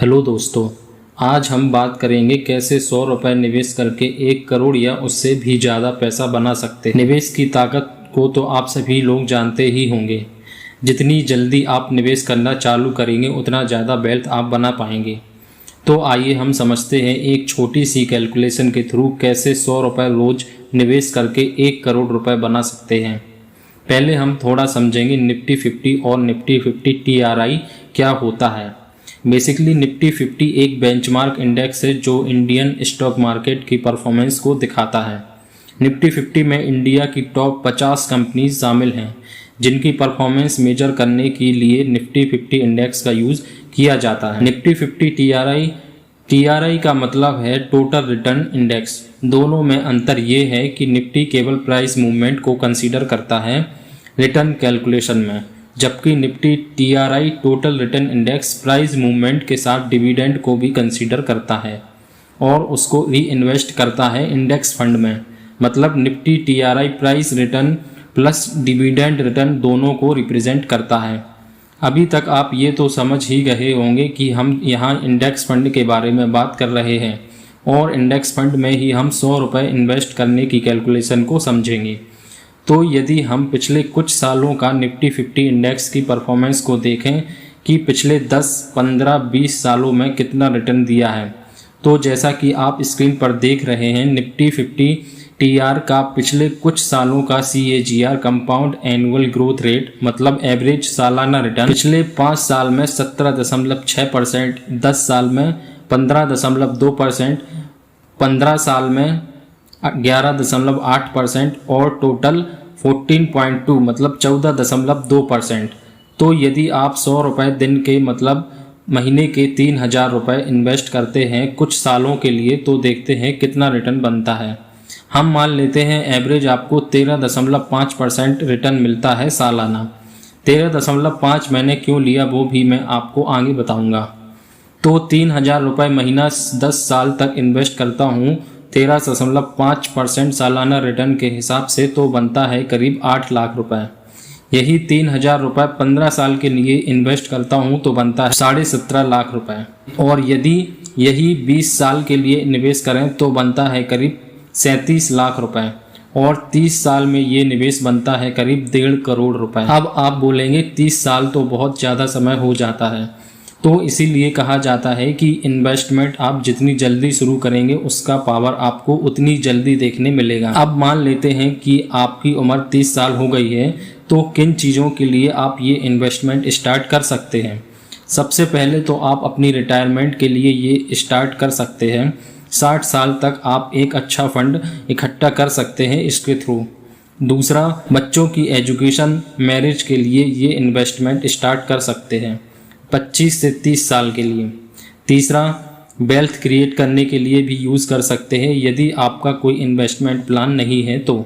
Hello दोस्तों, आज हम बात करेंगे कैसे 100 रुपये निवेश करके 1 करोड़ या उससे भी ज़्यादा पैसा बना सकते हैं। निवेश की ताकत को तो आप सभी लोग जानते ही होंगे। जितनी जल्दी आप निवेश करना चालू करेंगे उतना ज़्यादा वेल्थ आप बना पाएंगे। तो आइए हम समझते हैं एक छोटी सी कैलकुलेशन के थ्रू कैसे 100 रुपये रोज़ निवेश करके 1 करोड़ रुपए बना सकते हैं। पहले हम थोड़ा समझेंगे निफ्टी 50 और निफ्टी 50 TRI क्या होता है। बेसिकली निफ्टी 50 एक बेंचमार्क इंडेक्स है जो इंडियन स्टॉक मार्केट की परफॉर्मेंस को दिखाता है। निफ्टी 50 में इंडिया की टॉप 50 कंपनीज शामिल हैं जिनकी परफॉर्मेंस मेजर करने के लिए निफ्टी 50 इंडेक्स का यूज़ किया जाता है। निफ्टी 50 TRI का मतलब है टोटल रिटर्न इंडेक्स। दोनों में अंतर ये है कि निफ्टी केवल प्राइस मूवमेंट को कंसीडर करता है रिटर्न कैलकुलेशन में, जबकि Nifty TRI total return index price movement के साथ डिविडेंड को भी कंसीडर करता है और उसको री इन्वेस्ट करता है इंडेक्स फंड में। मतलब Nifty TRI price return plus dividend return दोनों को रिप्रेजेंट करता है। अभी तक आप ये तो समझ ही गए होंगे कि हम यहाँ इंडेक्स फंड के बारे में बात कर रहे हैं और इंडेक्स फंड में ही हम 100 रुपये इन्वेस्ट करने की कैलकुलेशन को समझेंगे। तो यदि हम पिछले कुछ सालों का निफ्टी 50 इंडेक्स की परफॉर्मेंस को देखें कि पिछले 10, 15, 20 सालों में कितना रिटर्न दिया है, तो जैसा कि आप स्क्रीन पर देख रहे हैं निफ्टी 50 TR का पिछले कुछ सालों का CAGR compound annual growth rate मतलब एवरेज सालाना रिटर्न पिछले 5 साल में 17.6%, 10 साल में 15.2%, 15 साल में 11.8% और टोटल 14.2 मतलब 14.2%। तो यदि आप 100 रुपये दिन के मतलब महीने के 3000 रुपये इन्वेस्ट करते हैं कुछ सालों के लिए, तो देखते हैं कितना रिटर्न बनता है। हम मान लेते हैं एवरेज आपको 13.5% रिटर्न मिलता है सालाना। 13.5 मैंने क्यों लिया वो भी मैं आपको आगे बताऊंगा। तो 3000 रुपये महीना 10 साल तक इन्वेस्ट करता हूँ 13.5% सालाना रिटर्न के हिसाब से, तो बनता है करीब 8 लाख रुपए। यही 3000 रुपये 15 साल के लिए इन्वेस्ट करता हूँ तो बनता है 17.5 लाख रुपए। और यदि यही 20 साल के लिए निवेश करें तो बनता है करीब 37 लाख रुपए और 30 साल में ये निवेश बनता है करीब 1.5 करोड़ रुपए। अब आप बोलेंगे 30 साल तो बहुत ज़्यादा समय हो जाता है, तो इसीलिए कहा जाता है कि इन्वेस्टमेंट आप जितनी जल्दी शुरू करेंगे उसका पावर आपको उतनी जल्दी देखने मिलेगा। अब मान लेते हैं कि आपकी उम्र 30 साल हो गई है, तो किन चीज़ों के लिए आप ये इन्वेस्टमेंट स्टार्ट कर सकते हैं। सबसे पहले तो आप अपनी रिटायरमेंट के लिए ये स्टार्ट कर सकते हैं। 60 साल तक आप एक अच्छा फंड इकट्ठा कर सकते हैं इसके थ्रू। दूसरा, बच्चों की एजुकेशन, मैरिज के लिए ये इन्वेस्टमेंट स्टार्ट कर सकते हैं 25 से 30 साल के लिए। तीसरा, वेल्थ क्रिएट करने के लिए भी यूज़ कर सकते हैं यदि आपका कोई इन्वेस्टमेंट प्लान नहीं है तो।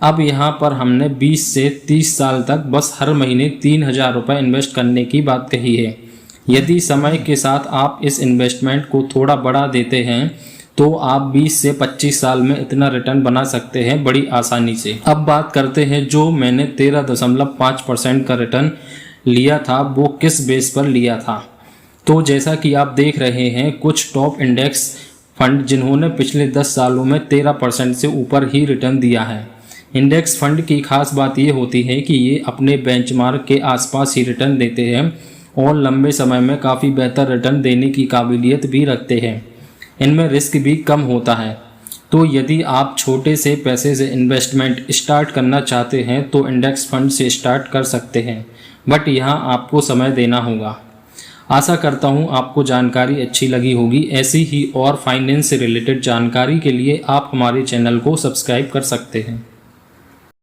अब यहाँ पर हमने 20 से 30 साल तक बस हर महीने 3000 रुपये इन्वेस्ट करने की बात कही है। यदि समय के साथ आप इस इन्वेस्टमेंट को थोड़ा बढ़ा देते हैं तो आप 20 से 25 साल में इतना रिटर्न बना सकते हैं बड़ी आसानी से। अब बात करते हैं जो मैंने 13.5% का रिटर्न लिया था वो किस बेस पर लिया था। तो जैसा कि आप देख रहे हैं कुछ टॉप इंडेक्स फंड जिन्होंने पिछले 10 सालों में 13% से ऊपर ही रिटर्न दिया है। इंडेक्स फंड की खास बात ये होती है कि ये अपने बेंचमार्क के आसपास ही रिटर्न देते हैं और लंबे समय में काफ़ी बेहतर रिटर्न देने की काबिलियत भी रखते हैं। इनमें रिस्क भी कम होता है। तो यदि आप छोटे से पैसे से इन्वेस्टमेंट स्टार्ट करना चाहते हैं तो इंडेक्स फंड से स्टार्ट कर सकते हैं, बट यहाँ आपको समय देना होगा। आशा करता हूँ आपको जानकारी अच्छी लगी होगी। ऐसी ही और फाइनेंस से रिलेटेड जानकारी के लिए आप हमारे चैनल को सब्सक्राइब कर सकते हैं।